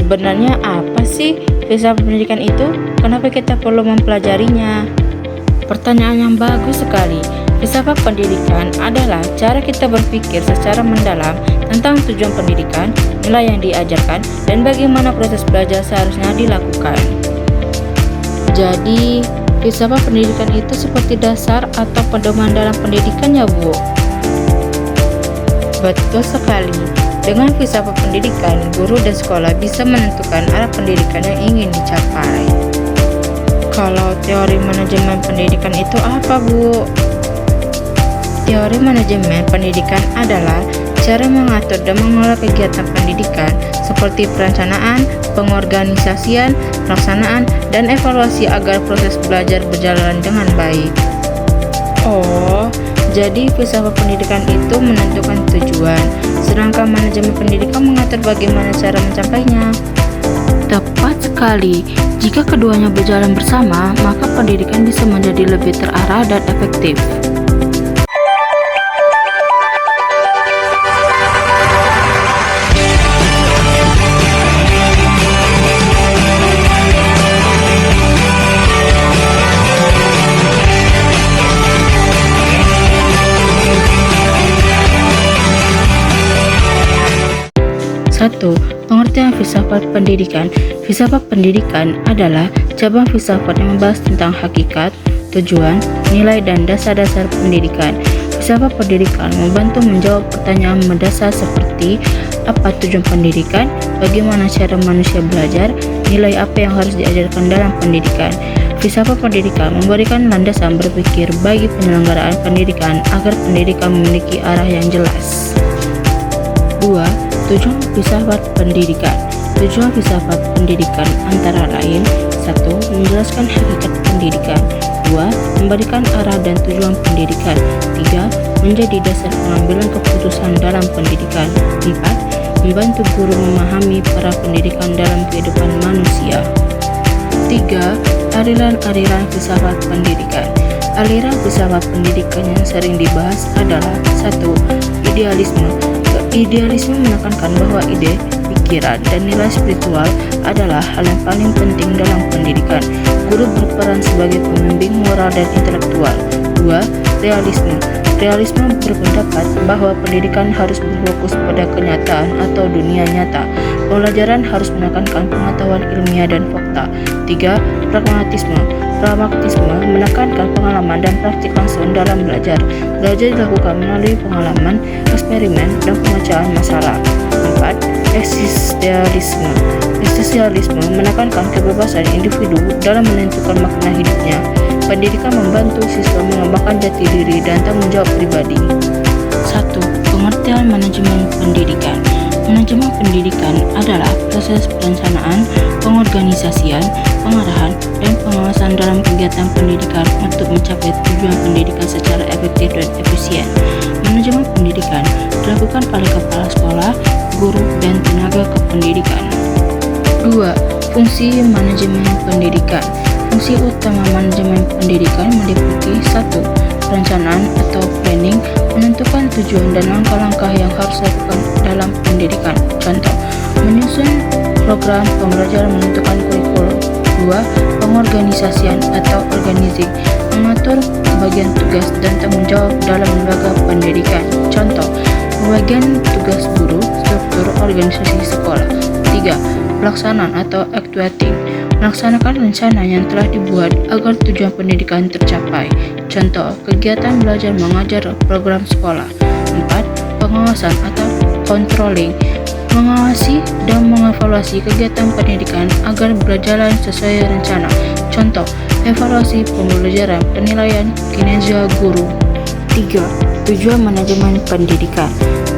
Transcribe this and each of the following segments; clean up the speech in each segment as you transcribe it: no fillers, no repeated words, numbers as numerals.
Sebenarnya apa sih filsafat pendidikan itu? Kenapa kita perlu mempelajarinya? Pertanyaan yang bagus sekali. Filsafat pendidikan adalah cara kita berpikir secara mendalam tentang tujuan pendidikan, nilai yang diajarkan, dan bagaimana proses belajar seharusnya dilakukan. Jadi, filsafat pendidikan itu seperti dasar atau pedoman dalam pendidikan ya, Bu? Betul sekali. Dengan filsafat pendidikan, guru dan sekolah bisa menentukan arah pendidikan yang ingin dicapai. Kalau teori manajemen pendidikan itu apa, Bu? Teori manajemen pendidikan adalah cara mengatur dan mengelola kegiatan pendidikan seperti perencanaan, pengorganisasian, pelaksanaan, dan evaluasi agar proses belajar berjalan dengan baik. Oh, jadi filsafat pendidikan itu menentukan tujuan, sedangkan manajemen pendidikan mengatur bagaimana cara mencapainya. Tepat sekali. Jika keduanya berjalan bersama, maka pendidikan bisa menjadi lebih terarah dan efektif. Satu, pengertian filsafat pendidikan. Filsafat pendidikan adalah cabang filsafat yang membahas tentang hakikat, tujuan, nilai, dan dasar-dasar pendidikan. Filsafat pendidikan membantu menjawab pertanyaan mendasar seperti apa tujuan pendidikan, bagaimana cara manusia belajar, nilai apa yang harus diajarkan dalam pendidikan. Filsafat pendidikan memberikan landasan berpikir bagi penyelenggaraan pendidikan agar pendidikan memiliki arah yang jelas. 2. Tujuan filsafat pendidikan. Tujuan filsafat pendidikan antara lain 1. Menjelaskan hakikat pendidikan. 2. Memberikan arah dan tujuan pendidikan. 3. Menjadi dasar pengambilan keputusan dalam pendidikan. 4. Membantu guru memahami peran pendidikan dalam kehidupan manusia. 3. Aliran-aliran filsafat pendidikan. Aliran filsafat pendidikan yang sering dibahas adalah 1. Idealisme. Idealisme menekankan bahwa ide, pikiran, dan nilai spiritual adalah hal yang paling penting dalam pendidikan. Guru berperan sebagai pembimbing moral dan intelektual. 2. Realisme. Realisme berpendapat bahwa pendidikan harus berfokus pada kenyataan atau dunia nyata. Pembelajaran harus menekankan pengetahuan ilmiah dan fakta. 3. Pragmatisme. Pragmatisme menekankan pengalaman dan praktik langsung dalam belajar. Belajar dilakukan melalui pengalaman, eksperimen, dan pemecaan masalah. 4. Eksistensialisme. Eksistensialisme menekankan kebebasan individu dalam menentukan makna hidupnya. Pendidikan membantu siswa mengembangkan jati diri dan tanggung jawab pribadi. 1. Pengertian manajemen pendidikan. Manajemen pendidikan adalah proses perencanaan, pengorganisasian, pengarahan, dan pengawasan dalam kegiatan pendidikan untuk mencapai tujuan pendidikan secara efektif dan efisien. Manajemen pendidikan dilakukan oleh kepala sekolah, guru, dan tenaga kependidikan. 2. Fungsi manajemen pendidikan. Fungsi utama manajemen pendidikan meliputi 1. Perencanaan atau planning, menentukan tujuan dan langkah-langkah yang harus dilakukan dalam pendidikan. Contoh, menyusun program pembelajaran, menentukan kurikulum. 2. Pengorganisasian atau organizing, mengatur bagian tugas dan tanggung jawab dalam lembaga pendidikan. Contoh, pembagian tugas guru, struktur organisasi sekolah. 3. Pelaksanaan atau actuating, melaksanakan rencana yang telah dibuat agar tujuan pendidikan tercapai. Contoh, kegiatan belajar mengajar program sekolah. 4. Pengawasan atau controlling, mengawasi dan mengevaluasi kegiatan pendidikan agar berjalan sesuai rencana. Contoh, evaluasi pembelajaran, penilaian kinerja guru. 3. Tujuan manajemen pendidikan.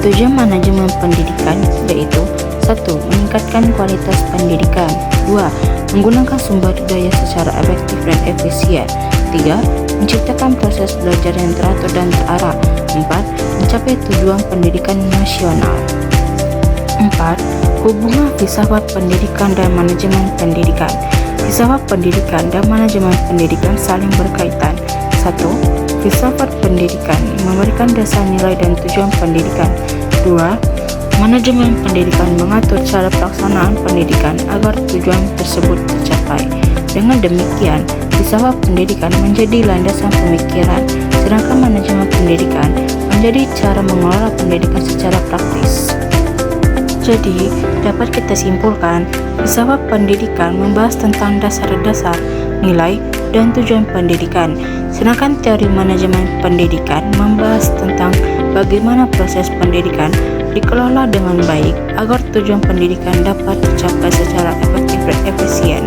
Tujuan manajemen pendidikan yaitu 1. Meningkatkan kualitas pendidikan. 2. Menggunakan sumber daya secara efektif dan efisien. 3. Menciptakan proses belajar yang teratur dan terarah. 4. Mencapai tujuan pendidikan nasional. 4. Hubungan filsafat pendidikan dan manajemen pendidikan. Filsafat pendidikan dan manajemen pendidikan saling berkaitan. 1. Filsafat pendidikan memberikan dasar nilai dan tujuan pendidikan. 2. Manajemen pendidikan mengatur cara pelaksanaan pendidikan agar tujuan tersebut tercapai. Dengan demikian, filsafat pendidikan menjadi landasan pemikiran, sedangkan manajemen pendidikan menjadi cara mengelola pendidikan secara praktis. Jadi, dapat kita simpulkan, filsafat pendidikan membahas tentang dasar-dasar, nilai, dan tujuan pendidikan, sedangkan teori manajemen pendidikan membahas tentang bagaimana proses pendidikan dikelola dengan baik agar tujuan pendidikan dapat tercapai secara efektif dan efisien.